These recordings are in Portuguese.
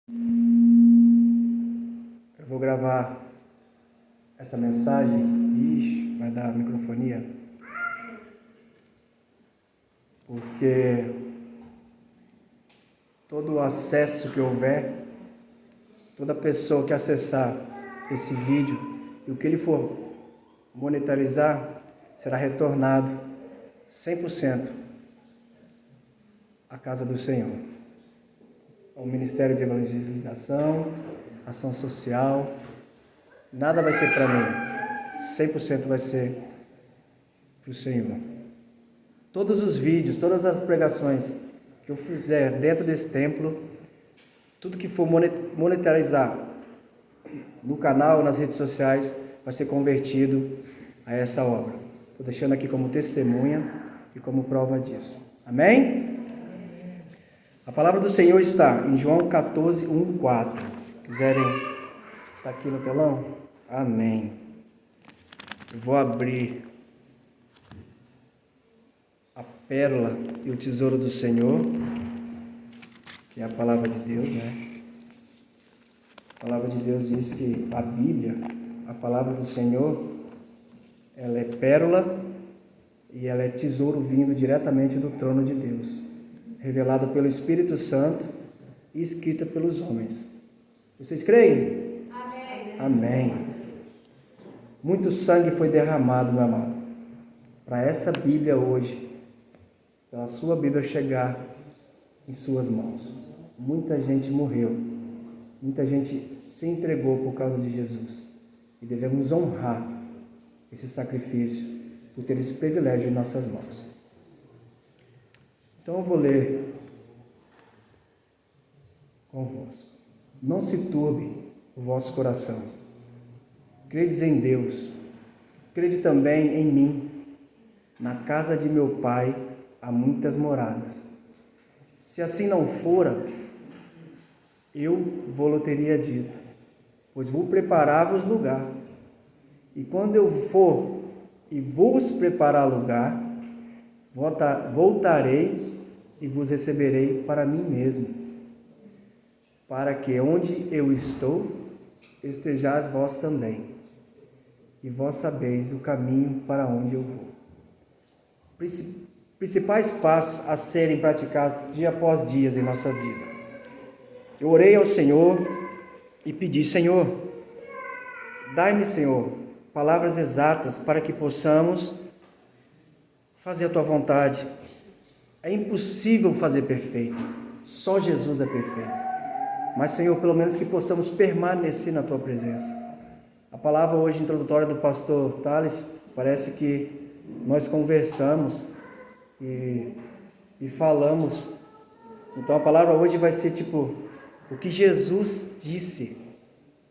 Eu vou gravar essa mensagem. Ixi, vai dar microfonia. Porque todo o acesso que houver, toda pessoa que acessar esse vídeo e o que ele for monetarizar será retornado 100% à casa do Senhor. Ao Ministério de Evangelização, Ação Social, nada vai ser para mim, 100% vai ser para o Senhor. Todos os vídeos, todas as pregações que eu fizer dentro desse templo, tudo que for monetarizar no canal, nas redes sociais, vai ser convertido a essa obra. Estou deixando aqui como testemunha e como prova disso. Amém? A palavra do Senhor está em João 14, 1, 4. Quiserem estar aqui no telão? Amém. Eu vou abrir a pérola e o tesouro do Senhor, que é a palavra de Deus, né? A palavra de Deus diz que a Bíblia, a palavra do Senhor, ela é pérola e ela é tesouro vindo diretamente do trono de Deus, revelada pelo Espírito Santo e escrita pelos homens. Vocês creem? Amém. Amém. Muito sangue foi derramado, meu amado, para essa Bíblia hoje, pela sua Bíblia chegar em suas mãos. Muita gente morreu, muita gente se entregou por causa de Jesus. E devemos honrar esse sacrifício por ter esse privilégio em nossas mãos. Então eu vou ler convosco. Não se turbe o vosso coração. Credes em Deus, crede também em mim. Na casa de meu Pai há muitas moradas. Se assim não fora, eu vou-lo teria dito, pois vou preparar-vos lugar. E quando eu for e vos preparar lugar, voltarei e vos receberei para mim mesmo, para que onde eu estou, estejais vós também, e vós sabeis o caminho para onde eu vou. Principais passos a serem praticados dia após dia em nossa vida. Eu orei ao Senhor e pedi: Senhor, dai-me, Senhor, palavras exatas para que possamos fazer a Tua vontade. É impossível fazer perfeito, só Jesus é perfeito. Mas, Senhor, pelo menos que possamos permanecer na Tua presença. A palavra hoje introdutória do pastor Thales, parece que nós conversamos e falamos. Então a palavra hoje vai ser tipo o que Jesus disse,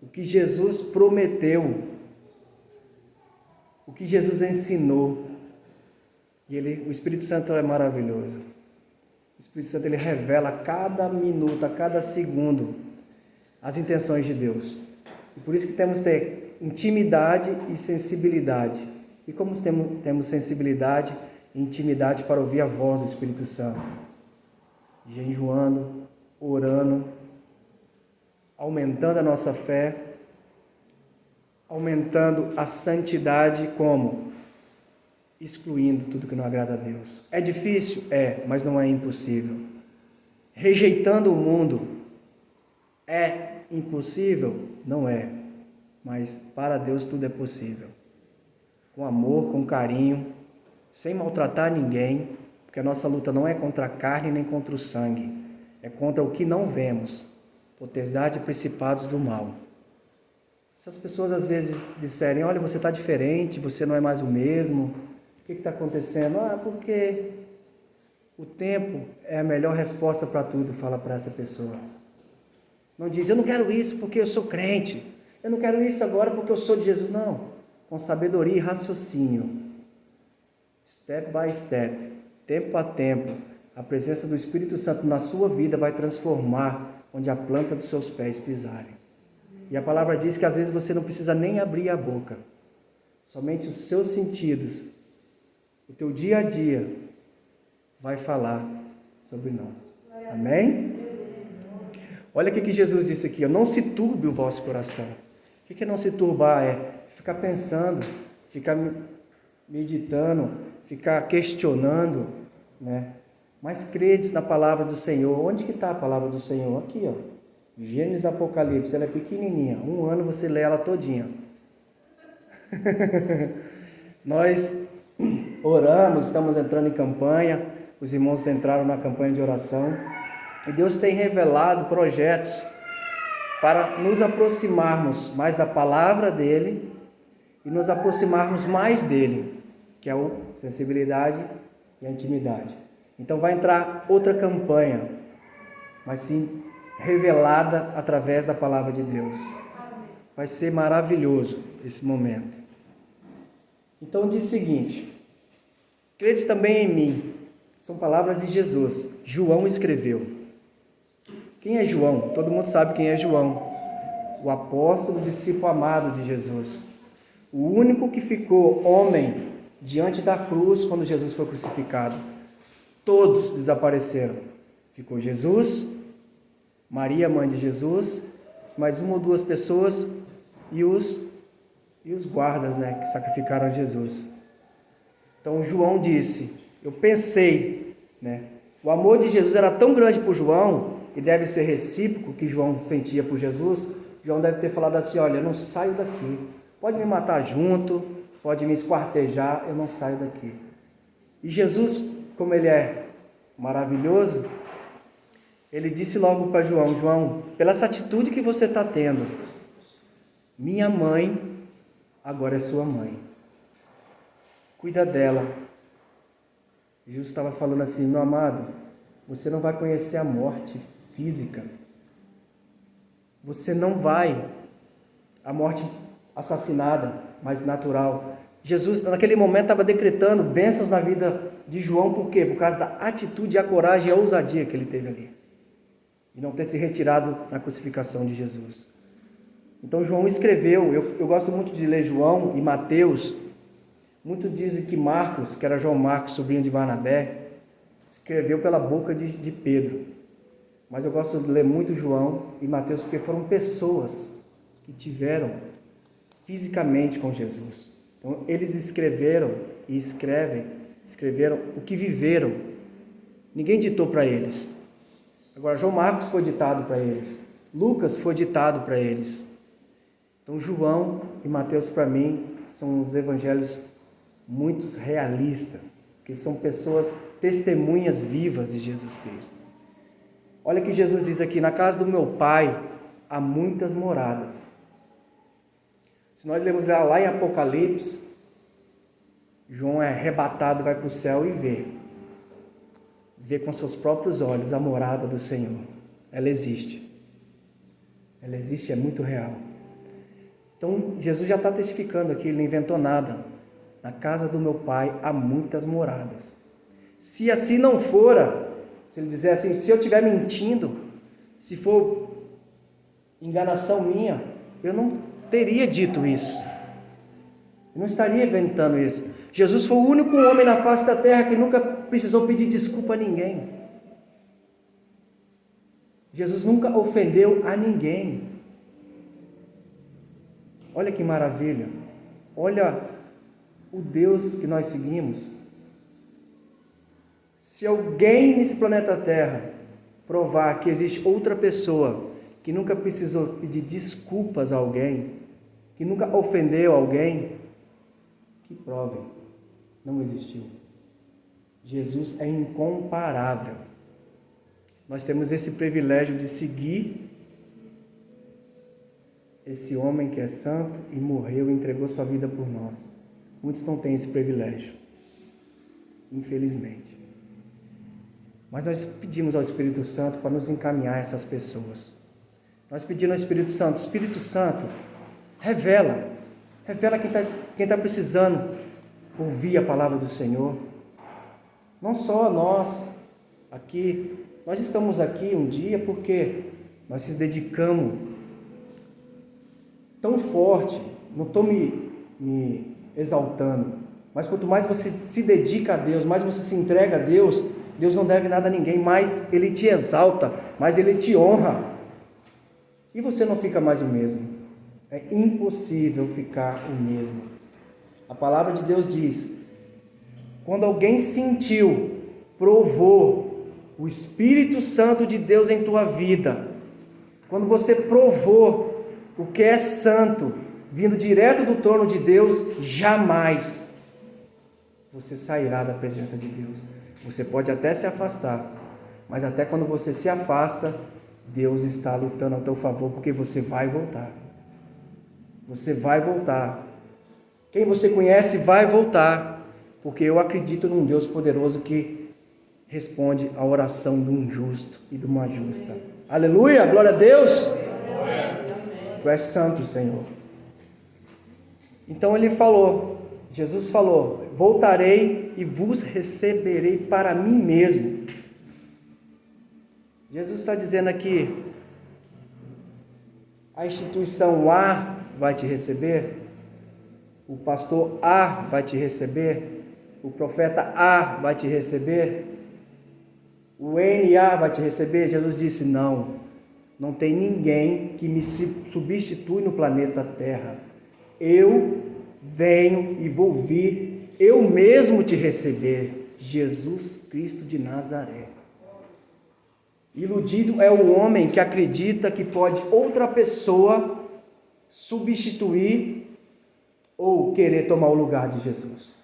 o que Jesus prometeu, o que Jesus ensinou. E o Espírito Santo é maravilhoso. O Espírito Santo ele revela a cada minuto, a cada segundo as intenções de Deus. E por isso que temos que ter intimidade e sensibilidade. E como temos sensibilidade e intimidade para ouvir a voz do Espírito Santo? Jejuando, orando, aumentando a nossa fé, aumentando a santidade, como? Excluindo tudo que não agrada a Deus. É difícil? É, mas não é impossível. Rejeitando o mundo, é impossível? Não é, mas para Deus tudo é possível. Com amor, com carinho, sem maltratar ninguém, porque a nossa luta não é contra a carne nem contra o sangue, é contra o que não vemos, potestade e principados do mal. Se as pessoas às vezes disserem: olha, você está diferente, você não é mais o mesmo, o que está acontecendo? Porque o tempo é a melhor resposta para tudo, fala para essa pessoa. Não diz: eu não quero isso porque eu sou crente, eu não quero isso agora porque eu sou de Jesus. Não, com sabedoria e raciocínio, step by step, tempo a tempo, a presença do Espírito Santo na sua vida vai transformar onde a planta dos seus pés pisarem. E a palavra diz que às vezes você não precisa nem abrir a boca, somente os seus sentidos, o teu dia a dia vai falar sobre nós. Amém? Olha o que Jesus disse aqui, ó, não se turbe o vosso coração. O que é não se turbar? É ficar pensando, ficar meditando, ficar questionando, né? Mas credes na palavra do Senhor. Onde que está a palavra do Senhor? Aqui, ó. Gênesis, Apocalipse, ela é pequenininha. 1 ano você lê ela todinha. Nós oramos, estamos entrando em campanha. Os irmãos entraram na campanha de oração. E Deus tem revelado projetos para nos aproximarmos mais da palavra dele e nos aproximarmos mais dele, que é a sensibilidade e a intimidade. Então vai entrar outra campanha, mas sim revelada através da palavra de Deus. Vai ser maravilhoso esse momento. Então diz o seguinte: credes também em mim. São palavras de Jesus. João escreveu. Quem é João? Todo mundo sabe quem é João. O apóstolo, o discípulo amado de Jesus. O único que ficou homem diante da cruz quando Jesus foi crucificado. Todos desapareceram. Ficou Jesus, Maria, mãe de Jesus, mais 1 ou 2 pessoas e os guardas, né, que sacrificaram Jesus. Então João disse, eu pensei, né, o amor de Jesus era tão grande por João, e deve ser recíproco que João sentia por Jesus. João deve ter falado assim, olha, eu não saio daqui, pode me matar junto, pode me esquartejar, eu não saio daqui. E Jesus, como ele é maravilhoso, ele disse logo para João, João, pela essa atitude que você está tendo, minha mãe agora é sua mãe, cuida dela. Jesus estava falando assim, meu amado, você não vai conhecer a morte física, você não vai, a morte assassinada, mas natural. Jesus, naquele momento, estava decretando bênçãos na vida de João, por quê? Por causa da atitude, a coragem e a ousadia que ele teve ali, e não ter se retirado na crucificação de Jesus. Então João escreveu, eu gosto muito de ler João e Mateus. Muitos dizem que Marcos, que era João Marcos, sobrinho de Barnabé, escreveu pela boca de Pedro. Mas eu gosto de ler muito João e Mateus, porque foram pessoas que tiveram fisicamente com Jesus. Então eles escreveram e escreveram o que viveram. Ninguém ditou para eles. Agora João Marcos foi ditado para eles. Lucas foi ditado para eles. Então João e Mateus, para mim, são os evangelhos muito realistas, que são pessoas testemunhas vivas de Jesus Cristo. Olha que Jesus diz aqui, na casa do meu pai há muitas moradas. Se nós lemos lá em Apocalipse, João é arrebatado, vai para o céu e vê com seus próprios olhos a morada do Senhor. Ela existe, é muito real. Então, Jesus já está testificando aqui, ele não inventou nada. Na casa do meu pai há muitas moradas. Se assim não fora, se ele disser assim, se eu estiver mentindo, se for enganação minha, eu não teria dito isso. Eu não estaria inventando isso. Jesus foi o único homem na face da terra que nunca precisou pedir desculpa a ninguém. Jesus nunca ofendeu a ninguém. Olha que maravilha, olha o Deus que nós seguimos. Se alguém nesse planeta Terra provar que existe outra pessoa que nunca precisou pedir desculpas a alguém, que nunca ofendeu alguém, que provem, não existiu. Jesus é incomparável. Nós temos esse privilégio de seguir esse homem que é santo e morreu e entregou sua vida por nós. Muitos não têm esse privilégio, infelizmente. Mas nós pedimos ao Espírito Santo para nos encaminhar essas pessoas. Nós pedimos ao Espírito Santo, revela quem está precisando ouvir a palavra do Senhor. Não só nós aqui, nós estamos aqui um dia porque nós se dedicamos tão forte, não estou me exaltando, mas quanto mais você se dedica a Deus, mais você se entrega a Deus, Deus não deve nada a ninguém, mais Ele te exalta, mais Ele te honra. e você não fica mais o mesmo. É impossível ficar o mesmo. A palavra de Deus diz: quando alguém sentiu, provou o Espírito Santo de Deus em tua vida, quando você provou o que é santo, vindo direto do trono de Deus, jamais você sairá da presença de Deus. Você pode até se afastar, mas até quando você se afasta, Deus está lutando ao teu favor, porque você vai voltar. Você vai voltar. Quem você conhece vai voltar, porque eu acredito num Deus poderoso que responde à oração de um justo e de uma justa. Aleluia, glória a Deus. Tu és santo, Senhor. Então ele falou, Jesus falou: voltarei e vos receberei para mim mesmo. Jesus está dizendo aqui: a instituição A vai te receber, o pastor A vai te receber, o profeta A vai te receber, o NA vai te receber. Jesus disse: não tem ninguém que me substitui no planeta Terra. Eu venho e vou vir, eu mesmo te receber. Jesus Cristo de Nazaré. Iludido é o homem que acredita que pode outra pessoa substituir ou querer tomar o lugar de Jesus.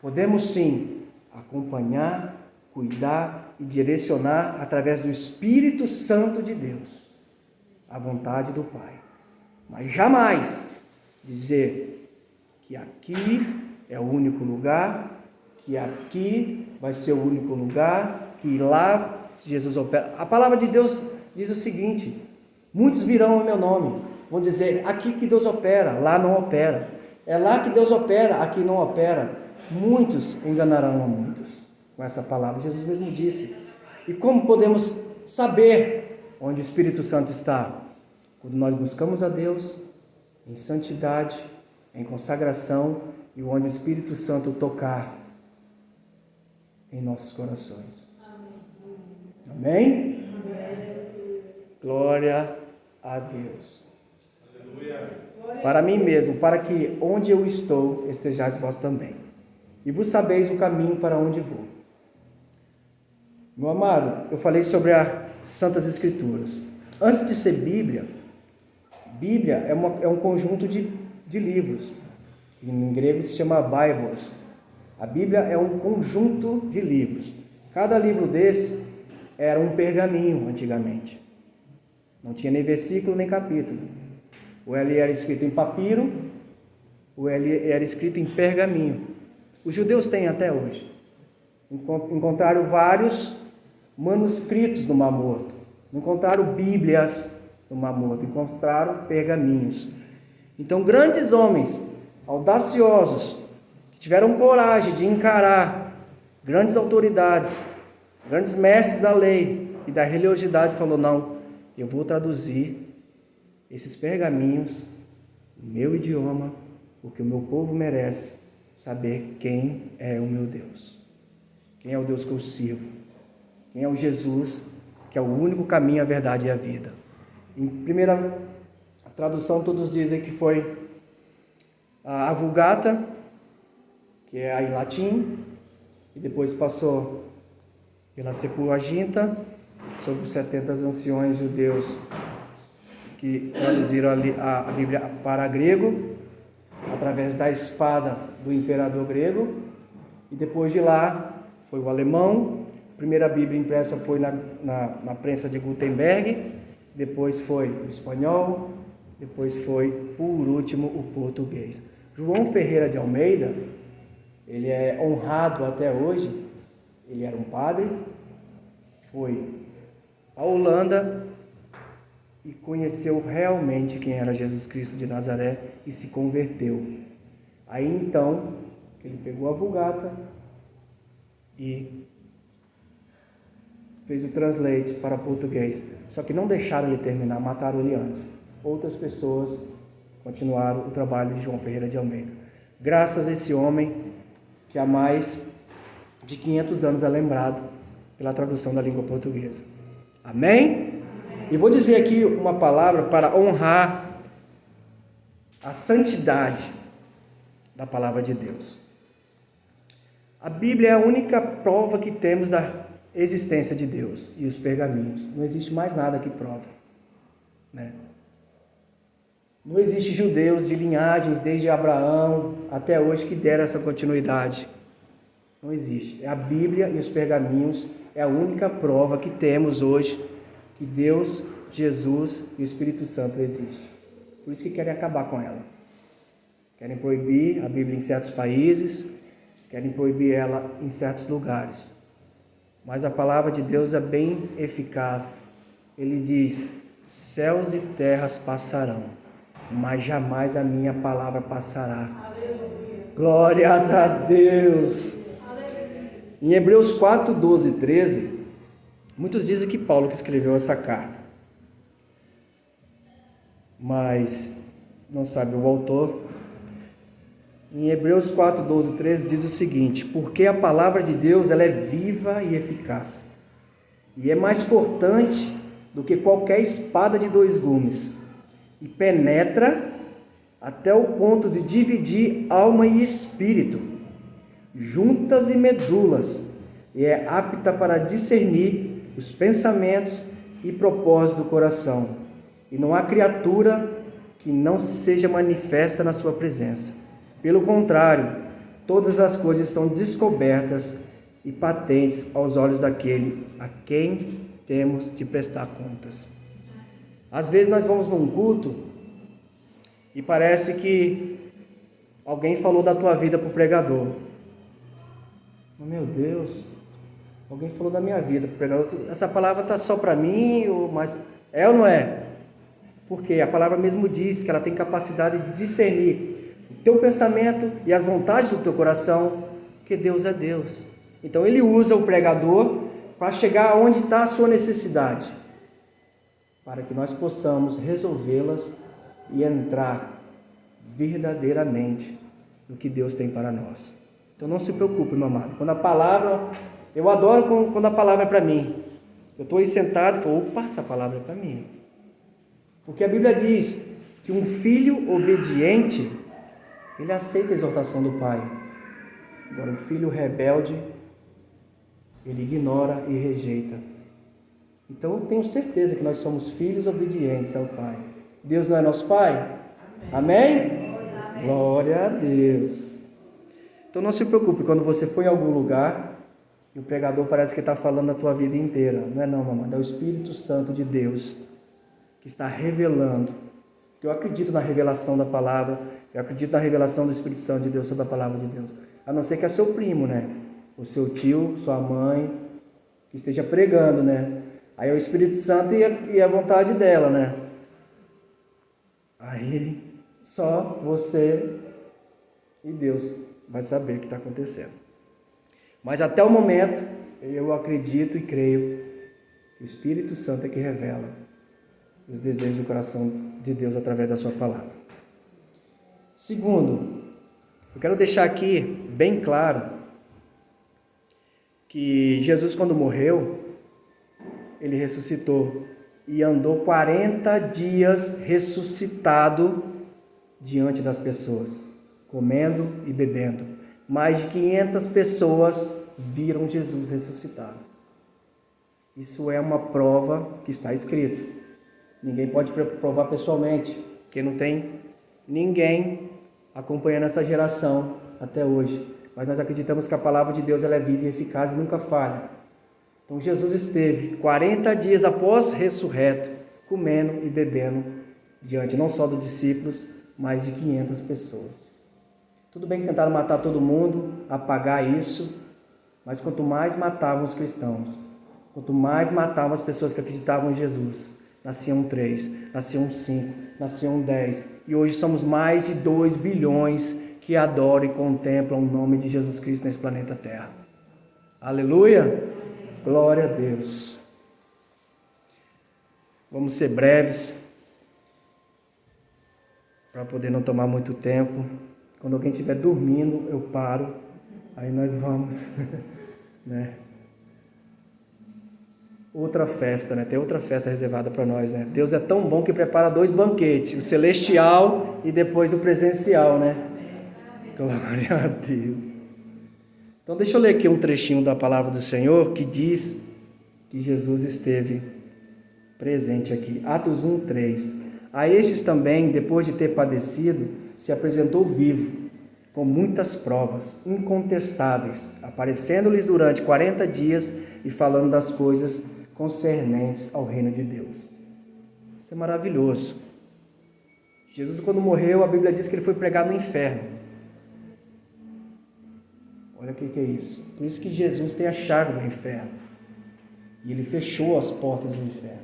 Podemos sim acompanhar, cuidar e direcionar através do Espírito Santo de Deus a vontade do Pai, mas jamais dizer que aqui é o único lugar, que aqui vai ser o único lugar, que lá Jesus opera. A palavra de Deus diz o seguinte: muitos virão em meu nome, vão dizer: aqui que Deus opera, lá não opera. É lá que Deus opera, aqui não opera. Muitos enganarão a muitos. Com essa palavra, Jesus mesmo disse. E como podemos saber onde o Espírito Santo está? Quando nós buscamos a Deus em santidade, em consagração, e onde o Espírito Santo tocar em nossos corações. Amém? Glória a Deus. Para mim mesmo, para que onde eu estou, estejais vós também. E vos sabeis o caminho para onde vou. Meu amado, eu falei sobre as Santas Escrituras. Antes de ser Bíblia, Bíblia é um conjunto de livros, que em grego se chama Bibles. A Bíblia é um conjunto de livros. Cada livro desse era um pergaminho antigamente. Não tinha nem versículo nem capítulo. Ou ele era escrito em papiro, ou ele era escrito em pergaminho. Os judeus têm até hoje. Encontraram vários manuscritos no Mar Morto. Não encontraram Bíblias no Mar Morto, encontraram pergaminhos. Então, grandes homens, audaciosos, que tiveram coragem de encarar grandes autoridades, grandes mestres da lei e da religiosidade, falou: não, eu vou traduzir esses pergaminhos no meu idioma, porque o meu povo merece saber quem é o meu Deus, quem é o Deus que eu sirvo, quem é o Jesus, que é o único caminho, a verdade e a vida. Em primeira tradução, todos dizem que foi a Vulgata, que é em latim, e depois passou pela Septuaginta, sobre os 70 anciões judeus que traduziram a Bíblia para grego, através da espada do imperador grego, e depois de lá foi o alemão. A primeira Bíblia impressa foi na prensa de Gutenberg, depois foi o espanhol, depois foi, por último, o português. João Ferreira de Almeida, ele é honrado até hoje. Ele era um padre, foi à Holanda e conheceu realmente quem era Jesus Cristo de Nazaré e se converteu. Aí então, ele pegou a Vulgata e fez o translate para português. Só que não deixaram ele terminar, mataram ele antes. Outras pessoas continuaram o trabalho de João Ferreira de Almeida. Graças a esse homem, que há mais de 500 anos é lembrado pela tradução da língua portuguesa. Amém? E vou dizer aqui uma palavra para honrar a santidade da palavra de Deus. A Bíblia é a única prova que temos da existência de Deus e os pergaminhos. Não existe mais nada que prova, né? Não existe judeus de linhagens desde Abraão até hoje que deram essa continuidade. Não existe. A Bíblia e os pergaminhos é a única prova que temos hoje que Deus, Jesus e o Espírito Santo existem. Por isso que querem acabar com ela. Querem proibir a Bíblia em certos países, querem proibir ela em certos lugares. Mas a palavra de Deus é bem eficaz. Ele diz: céus e terras passarão, mas jamais a minha palavra passará. Aleluia. Glórias a Deus. Aleluia. Em Hebreus 4, 12 e 13, muitos dizem que Paulo que escreveu essa carta, mas não sabe o autor. Em Hebreus 4, 12 e 13 diz o seguinte: porque a palavra de Deus ela é viva e eficaz, e é mais cortante do que qualquer espada de dois gumes, e penetra até o ponto de dividir alma e espírito, juntas e medulas, e é apta para discernir os pensamentos e propósitos do coração. E não há criatura que não seja manifesta na sua presença. Pelo contrário, todas as coisas estão descobertas e patentes aos olhos daquele a quem temos de prestar contas. Às vezes nós vamos num culto e parece que alguém falou da tua vida para o pregador. Meu Deus, alguém falou da minha vida para o pregador. Essa palavra está só para mim, mas é ou não é? Porque a palavra mesmo diz que ela tem capacidade de discernir o teu pensamento e as vontades do teu coração, porque Deus é Deus. Então ele usa o pregador para chegar onde está a sua necessidade, para que nós possamos resolvê-las e entrar verdadeiramente no que Deus tem para nós. Então não se preocupe, meu amado. Quando a palavra, eu adoro quando a palavra é para mim. Eu estou aí sentado e falo: opa, essa palavra é para mim. Porque a Bíblia diz que um filho obediente, ele aceita a exortação do pai. Agora, o filho rebelde, ele ignora e rejeita. Então, eu tenho certeza que nós somos filhos obedientes ao pai. Deus não é nosso pai? Amém? Amém? Glória a Deus. Então, não se preocupe quando você for em algum lugar e o pregador parece que está falando a tua vida inteira. Não é não, mamãe. É o Espírito Santo de Deus que está revelando. Eu acredito na revelação da palavra, eu acredito na revelação do Espírito Santo de Deus sobre a palavra de Deus. A não ser que é seu primo, né? O seu tio, sua mãe, que esteja pregando, né? Aí é o Espírito Santo e a vontade dela, né? Aí só você e Deus vai saber o que está acontecendo. Mas até o momento, eu acredito e creio que o Espírito Santo é que revela os desejos do coração de Deus através da sua palavra. Segundo, eu quero deixar aqui bem claro que Jesus, quando morreu, ele ressuscitou e andou 40 dias ressuscitado diante das pessoas, comendo e bebendo. Mais de 500 pessoas viram Jesus ressuscitado. Isso é uma prova que está escrito. Ninguém pode provar pessoalmente, porque não tem ninguém acompanhando essa geração até hoje. Mas nós acreditamos que a palavra de Deus ela é viva e eficaz e nunca falha. Então Jesus esteve 40 dias após ressurreto, comendo e bebendo, diante não só dos discípulos, mas de 500 pessoas. Tudo bem que tentaram matar todo mundo, apagar isso, mas quanto mais matavam os cristãos, quanto mais matavam as pessoas que acreditavam em Jesus, nasciam 3, nasciam 5, nasciam 10. E hoje somos mais de 2 bilhões que adoram e contemplam o nome de Jesus Cristo nesse planeta Terra. Aleluia! Glória a Deus. Vamos ser breves, para poder não tomar muito tempo. Quando alguém estiver dormindo, eu paro. Aí nós vamos, né? outra festa, né? Tem outra festa reservada para nós, né? Deus é tão bom que prepara 2 banquetes, o celestial e depois o presencial, né? Glória a Deus. Então deixa eu ler aqui um trechinho da palavra do Senhor que diz que Jesus esteve presente aqui. Atos 1:3. A estes também, depois de ter padecido, se apresentou vivo, com muitas provas incontestáveis, aparecendo-lhes durante 40 dias e falando das coisas concernentes ao reino de Deus. Isso é maravilhoso. Jesus, quando morreu, a Bíblia diz que ele foi pregado no inferno. Olha o que é isso. Por isso que Jesus tem a chave do inferno. E ele fechou as portas do inferno.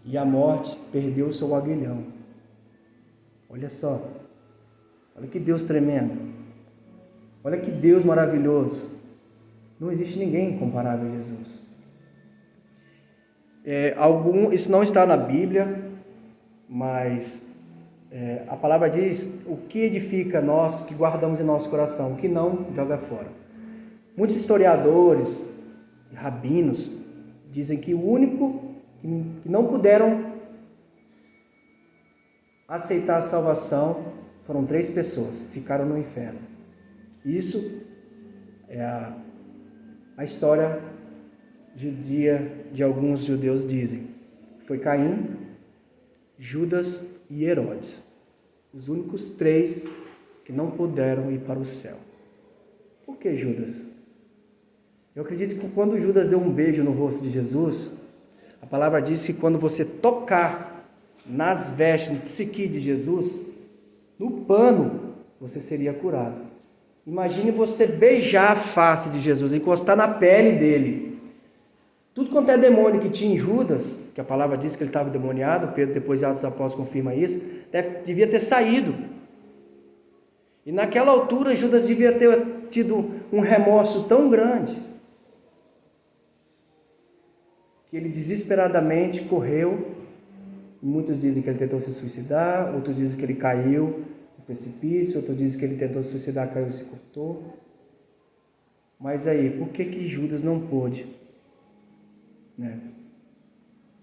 E a morte perdeu o seu aguilhão. Olha só. Olha que Deus tremendo. Olha que Deus maravilhoso. Não existe ninguém comparável a Jesus. Isso não está na Bíblia, mas a palavra diz o que edifica nós, que guardamos em nosso coração, o que não joga fora. Muitos historiadores e rabinos dizem que o único que não puderam aceitar a salvação foram 3 pessoas, ficaram no inferno. Isso é a história judia de alguns judeus dizem. Foi Caim, Judas e Herodes. Os únicos 3 que não puderam ir para o céu. Por que Judas? Eu acredito que quando Judas deu um beijo no rosto de Jesus, a palavra diz que quando você tocar nas vestes, no tziqui de Jesus, no pano, você seria curado. Imagine você beijar a face de Jesus, encostar na pele dele. Tudo quanto é demônio que tinha em Judas, que a palavra diz que ele estava demoniado, Pedro depois de Atos dos Apóstolos confirma isso, devia ter saído. E naquela altura Judas devia ter tido um remorso tão grande, que ele desesperadamente correu. Muitos dizem que ele tentou se suicidar, outros dizem que ele caiu no precipício, outros dizem que ele tentou se suicidar, caiu e se cortou. Mas aí, por que Judas não pôde,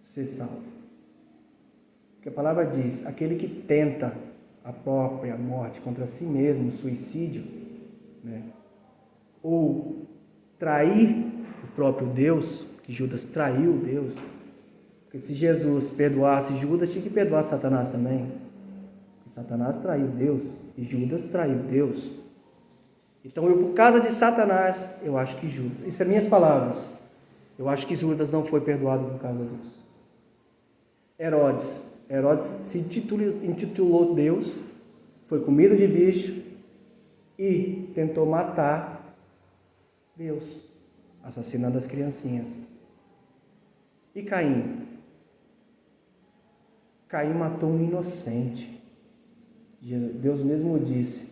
ser salvo? Porque a palavra diz, aquele que tenta a própria morte contra si mesmo, suicídio, ou trair o próprio Deus, que Judas traiu Deus. Porque se Jesus perdoasse Judas, tinha que perdoar Satanás também. Porque Satanás traiu Deus e Judas traiu Deus. Então, por causa de Satanás, eu acho que Judas... Isso são minhas palavras. Eu acho que Judas não foi perdoado por causa disso. Herodes se intitulou Deus, foi comido de bicho e tentou matar Deus, assassinando as criancinhas. E Caim? Caim matou um inocente. Deus mesmo disse,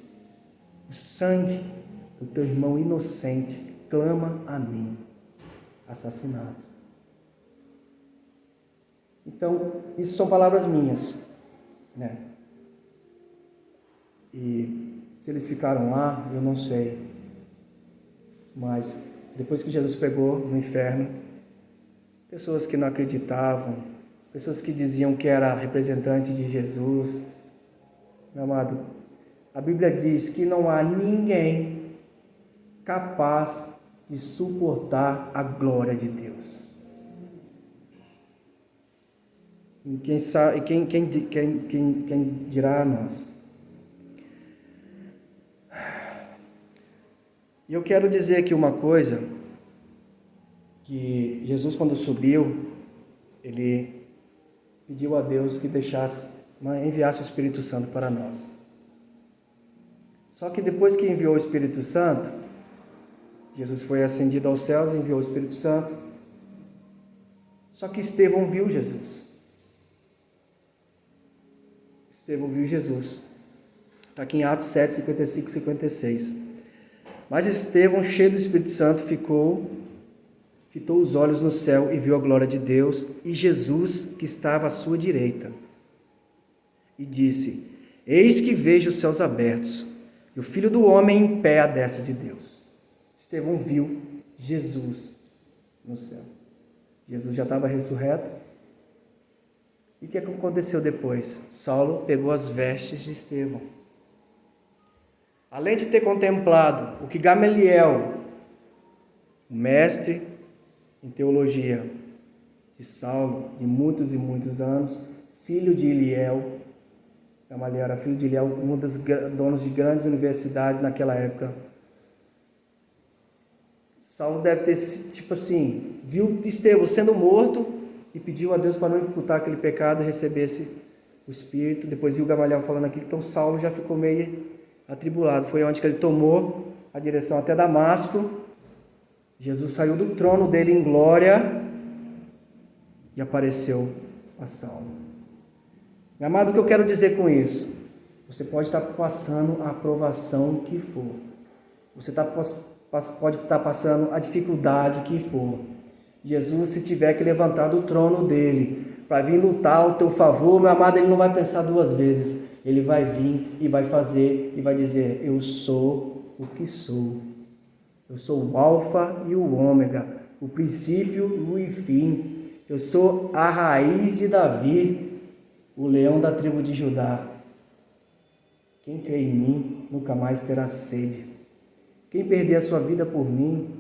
o sangue do teu irmão inocente clama a mim. Assassinato. Então, isso são palavras minhas, E se eles ficaram lá, eu não sei. Mas depois que Jesus pegou no inferno, pessoas que não acreditavam, pessoas que diziam que era representante de Jesus, meu amado, a Bíblia diz que não há ninguém capaz de suportar a glória de Deus. E quem dirá a nós? E eu quero dizer aqui uma coisa, que Jesus, quando subiu, ele pediu a Deus que enviasse o Espírito Santo para nós. Só que depois que enviou o Espírito Santo, Jesus foi ascendido aos céus e enviou o Espírito Santo. Só que Estevão viu Jesus. Estevão viu Jesus. Está aqui em Atos 7, 55 e 56. Mas Estevão, cheio do Espírito Santo, fitou os olhos no céu e viu a glória de Deus e Jesus que estava à sua direita. E disse, eis que vejo os céus abertos e o Filho do Homem em pé à destra de Deus. Estevão viu Jesus no céu. Jesus já estava ressurreto. E o que aconteceu depois? Saulo pegou as vestes de Estevão. Além de ter contemplado o que Gamaliel, o mestre em teologia de Saulo, de muitos e muitos anos, filho de Iliel, Gamaliel era filho de Iliel, um dos donos de grandes universidades naquela época. Saulo deve ter, viu Estevão sendo morto e pediu a Deus para não imputar aquele pecado e recebesse o Espírito. Depois viu Gamaliel falando aqui, então Saulo já ficou meio atribulado. Foi onde que ele tomou a direção até Damasco. Jesus saiu do trono dele em glória e apareceu a Saulo. Meu amado, o que eu quero dizer com isso? Você pode estar passando a aprovação que for. Você pode estar passando a dificuldade que for. Jesus, se tiver que levantar do trono dele para vir lutar ao teu favor, meu amado, ele não vai pensar duas vezes. Ele vai vir e vai fazer e vai dizer: eu sou o que sou. Eu sou o alfa e o ômega, o princípio e o fim. Eu sou a raiz de Davi, o leão da tribo de Judá. Quem crê em mim nunca mais terá sede. Quem perder a sua vida por mim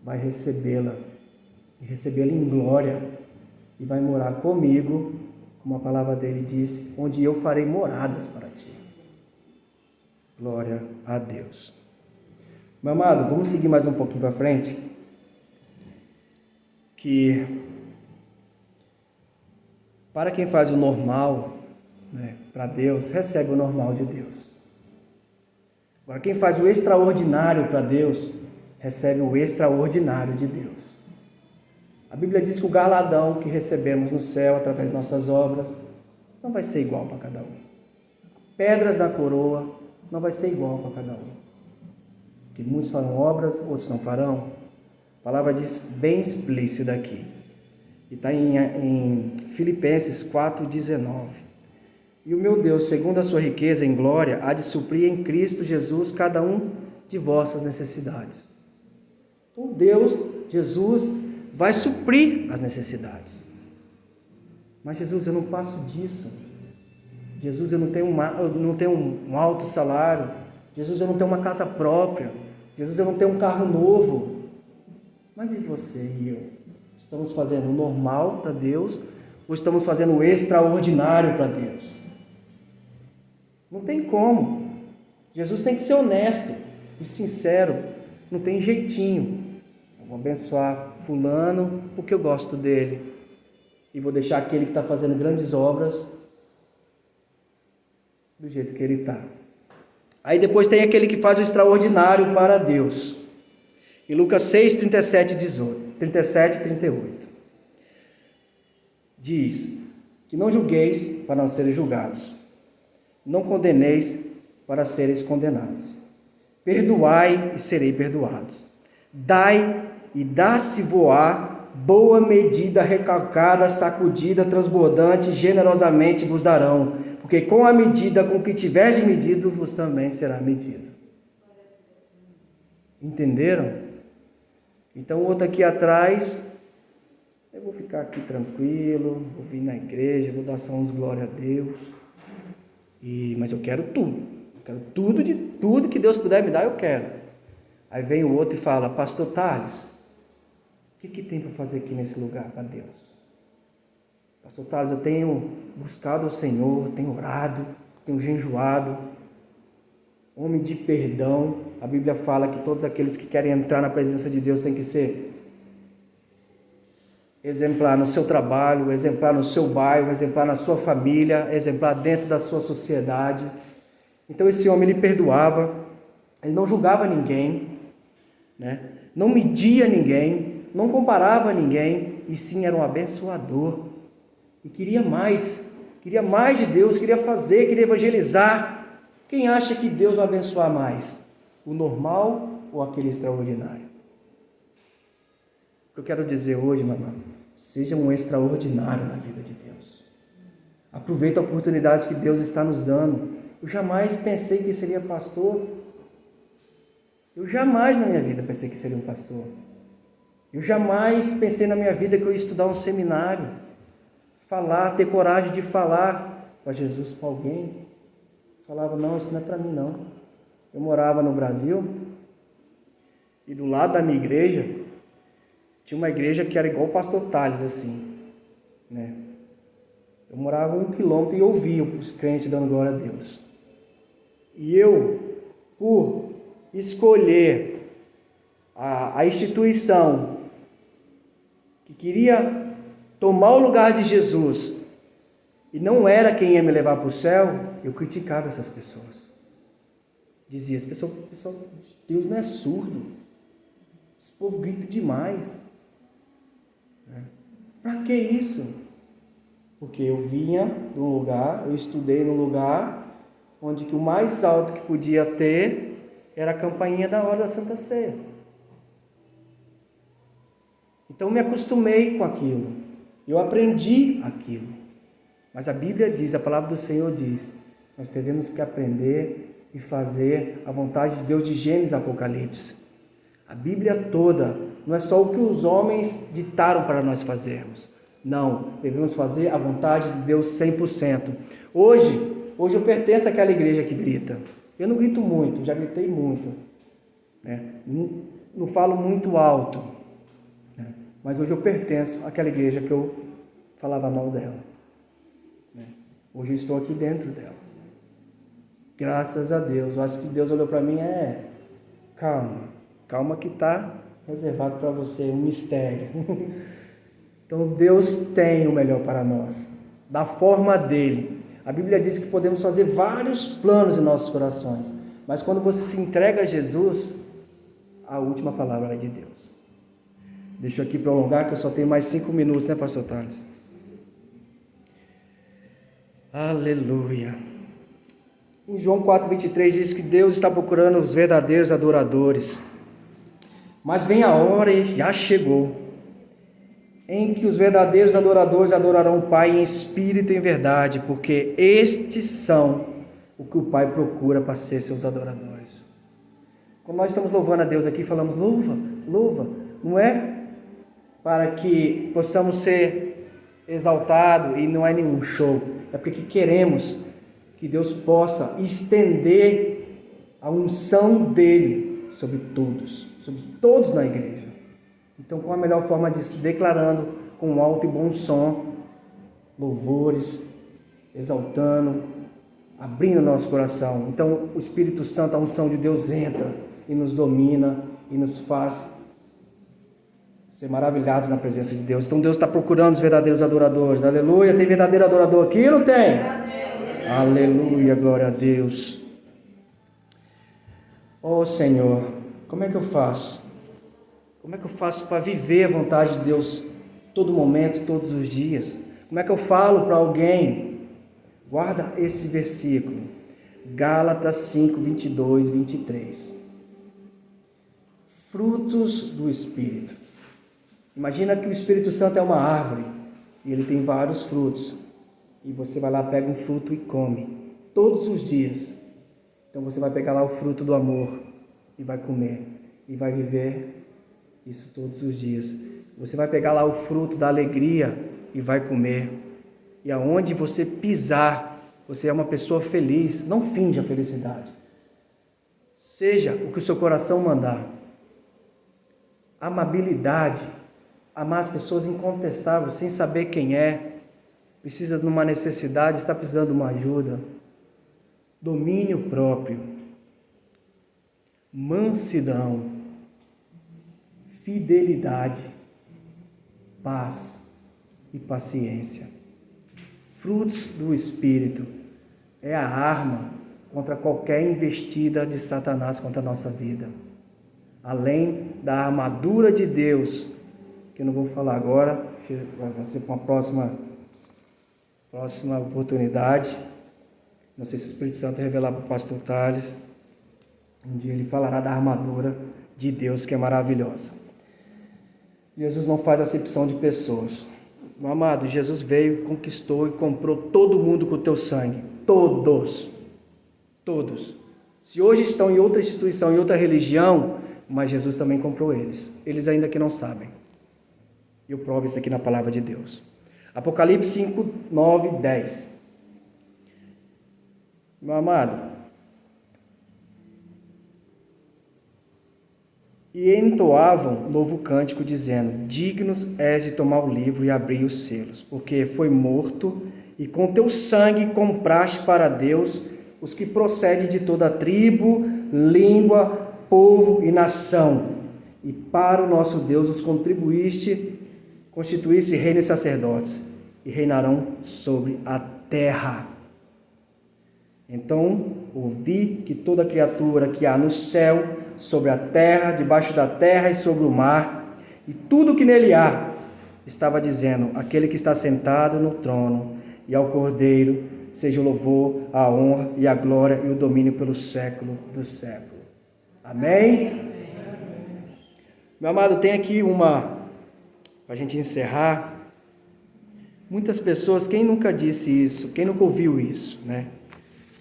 vai recebê-la. E recebê-la em glória. E vai morar comigo, como a palavra dele diz, onde eu farei moradas para ti. Glória a Deus. Meu amado, vamos seguir mais um pouquinho para frente. Que para quem faz o normal, para Deus, recebe o normal de Deus. Agora, quem faz o extraordinário para Deus, recebe o extraordinário de Deus. A Bíblia diz que o galardão que recebemos no céu, através de nossas obras, não vai ser igual para cada um. Pedras na coroa não vai ser igual para cada um. Que muitos farão obras, outros não farão. A palavra diz bem explícita aqui. E está em Filipenses 4,19. E o meu Deus, segundo a sua riqueza em glória, há de suprir em Cristo Jesus cada um de vossas necessidades. Então Deus, Jesus, vai suprir as necessidades. Mas Jesus, eu não passo disso. Jesus, eu não tenho um alto salário. Jesus, eu não tenho uma casa própria. Jesus, eu não tenho um carro novo. Mas e você e eu? Estamos fazendo o normal para Deus ou estamos fazendo o extraordinário para Deus? Não tem como. Jesus tem que ser honesto e sincero. Não tem jeitinho. Eu vou abençoar fulano porque eu gosto dele. E vou deixar aquele que está fazendo grandes obras do jeito que ele está. Aí depois tem aquele que faz o extraordinário para Deus. Em Lucas 6, 37 e 38. Diz que não julgueis para não serem julgados. Não condeneis para seres condenados. Perdoai e serei perdoados. Dai e dá-se-voar, boa medida, recalcada, sacudida, transbordante, generosamente vos darão, porque com a medida com que tiveres medido, vos também será medido. Entenderam? Então o outro aqui atrás, eu vou ficar aqui tranquilo, vou vir na igreja, vou dar só uns glória a Deus, mas eu quero tudo. Eu quero tudo de tudo que Deus puder me dar, eu quero. Aí vem o outro e fala: Pastor Thales, o que tem para fazer aqui nesse lugar para Deus? Pastor Thales, eu tenho buscado ao Senhor, tenho orado, tenho jejuado, homem de perdão. A Bíblia fala que todos aqueles que querem entrar na presença de Deus têm que ser exemplar no seu trabalho, exemplar no seu bairro, exemplar na sua família, exemplar dentro da sua sociedade. Então esse homem, ele perdoava, ele não julgava ninguém, não media ninguém, não comparava ninguém, e sim era um abençoador, e queria mais de Deus, queria fazer, queria evangelizar. Quem acha que Deus vai abençoar mais? O normal ou aquele extraordinário? O que eu quero dizer hoje, meu amado, seja um extraordinário na vida de Deus. Aproveita a oportunidade que Deus está nos dando. Eu jamais pensei que seria pastor. Eu jamais na minha vida pensei que seria um pastor. Eu jamais pensei na minha vida que eu ia estudar um seminário, ter coragem de falar para Jesus, para alguém. Falava, não, isso não é para mim não. Eu morava no Brasil e do lado da minha igreja tinha uma igreja que era igual o pastor Tales, assim, né? Eu morava 1 quilômetro e ouvia os crentes dando glória a Deus. E eu, por escolher a instituição que queria tomar o lugar de Jesus e não era quem ia me levar para o céu, eu criticava essas pessoas. Dizia, Deus não é surdo. Esse povo grita demais. Para que isso? Porque eu vinha de um lugar, eu estudei num lugar onde que o mais alto que podia ter era a campainha da hora da Santa Ceia. Então eu me acostumei com aquilo. Eu aprendi aquilo. Mas a Bíblia diz, a palavra do Senhor diz, nós devemos que aprender e fazer a vontade de Deus de Gênesis e Apocalipse. A Bíblia toda, não é só o que os homens ditaram para nós fazermos. Não, devemos fazer a vontade de Deus 100%. Hoje eu pertenço àquela igreja que grita. Eu não grito muito, já gritei muito. Né? Não falo muito alto. Né? Mas hoje eu pertenço àquela igreja que eu falava mal dela. Né? Hoje eu estou aqui dentro dela. Graças a Deus. Eu acho que Deus olhou para mim, calma que está reservado para você, um mistério. Então Deus tem o melhor para nós, da forma dele. A Bíblia diz que podemos fazer vários planos em nossos corações, mas quando você se entrega a Jesus, a última palavra é de Deus. Deixa eu aqui prolongar, que eu só tenho mais 5 minutos, né, pastor Thales? Aleluia. Em João 4,23 diz que Deus está procurando os verdadeiros adoradores. Mas vem a hora, e já chegou, em que os verdadeiros adoradores adorarão o Pai em espírito e em verdade, porque estes são o que o Pai procura para ser seus adoradores. Quando nós estamos louvando a Deus aqui, falamos louva, não é para que possamos ser exaltados e não é nenhum show, é porque queremos que Deus possa estender a unção dele sobre todos na igreja. Então, qual a melhor forma disso? Declarando com alto e bom som, louvores, exaltando, abrindo nosso coração. Então, o Espírito Santo, a unção de Deus entra e nos domina e nos faz ser maravilhados na presença de Deus. Então, Deus está procurando os verdadeiros adoradores. Aleluia! Tem verdadeiro adorador aqui, não tem? Aleluia, glória a Deus. Oh Senhor, como é que eu faço? Como é que eu faço para viver a vontade de Deus todo momento, todos os dias? Como é que eu falo para alguém? Guarda esse versículo, Gálatas 5, 22, 23. Frutos do Espírito. Imagina que o Espírito Santo é uma árvore e ele tem vários frutos. E você vai lá, pega um fruto e come, todos os dias. Então você vai pegar lá o fruto do amor e vai comer, e vai viver isso todos os dias. Você vai pegar lá o fruto da alegria e vai comer. E aonde você pisar, você é uma pessoa feliz. Não finja a felicidade. Seja o que o seu coração mandar. Amabilidade, amar as pessoas incontestáveis, sem saber quem é. Precisa de uma necessidade, está precisando de uma ajuda. Domínio próprio, mansidão, fidelidade, paz e paciência. Frutos do Espírito é a arma contra qualquer investida de Satanás contra a nossa vida. Além da armadura de Deus, que eu não vou falar agora, vai ser para uma próxima oportunidade. Não sei se o Espírito Santo revelar para o pastor Thales. Um dia ele falará da armadura de Deus, que é maravilhosa. Jesus não faz acepção de pessoas. Meu amado, Jesus veio, conquistou e comprou todo mundo com o teu sangue. Todos. Se hoje estão em outra instituição, em outra religião, mas Jesus também comprou eles. Eles ainda que não sabem. Eu provo isso aqui na palavra de Deus. Apocalipse 5, 9, 10. Meu amado, e entoavam novo cântico, dizendo: dignos és de tomar o livro e abrir os selos, porque foi morto, e com teu sangue compraste para Deus os que procedem de toda tribo, língua, povo e nação. E para o nosso Deus os constituísse reino e sacerdotes, e reinarão sobre a terra. Então ouvi que toda criatura que há no céu, sobre a terra, debaixo da terra e sobre o mar, e tudo que nele há, estava dizendo: aquele que está sentado no trono e ao Cordeiro, seja o louvor, a honra e a glória e o domínio pelo século do século. Amém? Meu amado, tem aqui para a gente encerrar. Muitas pessoas, quem nunca disse isso, quem nunca ouviu isso, né?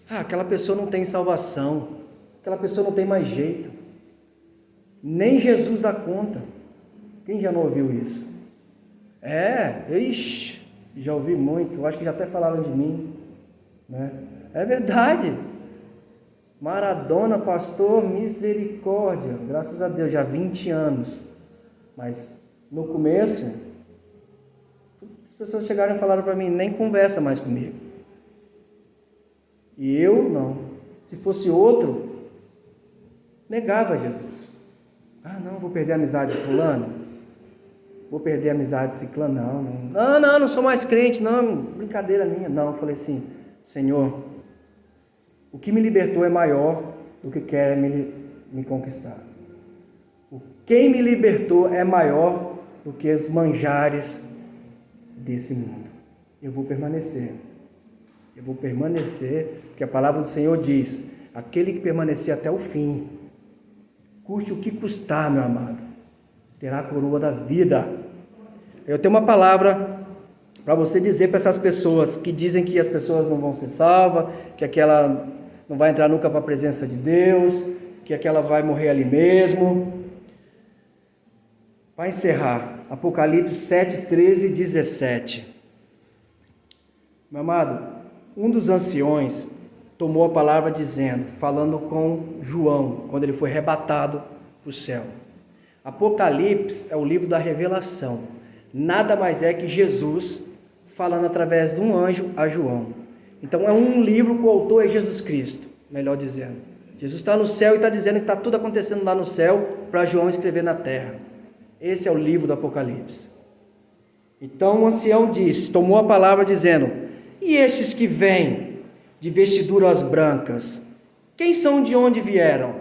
Aquela pessoa não tem salvação, aquela pessoa não tem mais jeito, nem Jesus dá conta. Quem já não ouviu isso? Já ouvi muito, acho que já até falaram de mim, né? É verdade. Maradona, pastor, misericórdia, graças a Deus, já há 20 anos, mas no começo, as pessoas chegaram e falaram para mim: nem conversa mais comigo. E eu não. Se fosse outro, negava Jesus. Não, vou perder a amizade de fulano, vou perder a amizade de ciclano, não sou mais crente, não, brincadeira minha. Não, eu falei assim: Senhor, o que me libertou é maior do que quer me conquistar. Quem me libertou é maior do que os manjares desse mundo. Eu vou permanecer, porque a palavra do Senhor diz: aquele que permanecer até o fim, custe o que custar, meu amado, terá a coroa da vida. Eu tenho uma palavra para você dizer para essas pessoas que dizem que as pessoas não vão ser salvas, que aquela não vai entrar nunca para a presença de Deus, que aquela vai morrer ali mesmo. Para encerrar, Apocalipse 7, 13 e 17. Meu amado, um dos anciões tomou a palavra dizendo, falando com João, quando ele foi arrebatado para o céu. Apocalipse é o livro da revelação. Nada mais é que Jesus falando através de um anjo a João. Então é um livro que o autor é Jesus Cristo, melhor dizendo. Jesus está no céu e está dizendo que está tudo acontecendo lá no céu para João escrever na terra. Esse é o livro do Apocalipse. Então o ancião tomou a palavra dizendo: e esses que vêm de vestiduras brancas, quem são, de onde vieram?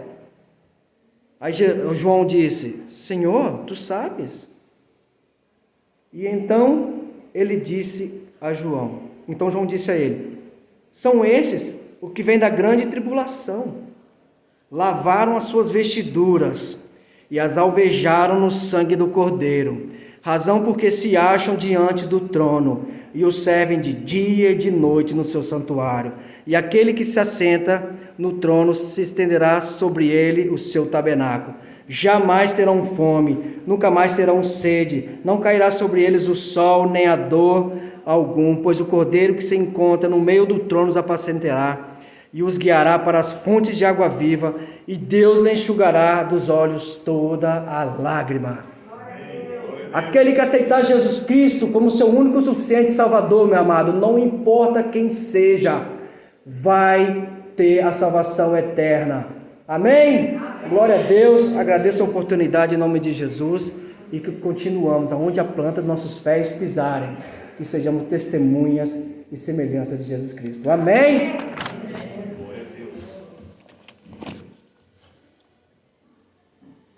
Aí João disse: Senhor, tu sabes. E então ele disse a João, então João disse a ele: são esses os que vêm da grande tribulação, lavaram as suas vestiduras e as alvejaram no sangue do Cordeiro, razão porque se acham diante do trono e o servem de dia e de noite no seu santuário. E aquele que se assenta no trono se estenderá sobre ele o seu tabernáculo. Jamais terão fome, nunca mais terão sede, não cairá sobre eles o sol, nem a dor algum, pois o Cordeiro que se encontra no meio do trono os apacentará e os guiará para as fontes de água viva, e Deus lhe enxugará dos olhos toda a lágrima. Aquele que aceitar Jesus Cristo como seu único e suficiente Salvador, meu amado, não importa quem seja, vai ter a salvação eterna. Amém? Glória a Deus, agradeço a oportunidade em nome de Jesus, e que continuamos aonde a planta dos nossos pés pisarem, que sejamos testemunhas e semelhança de Jesus Cristo. Amém?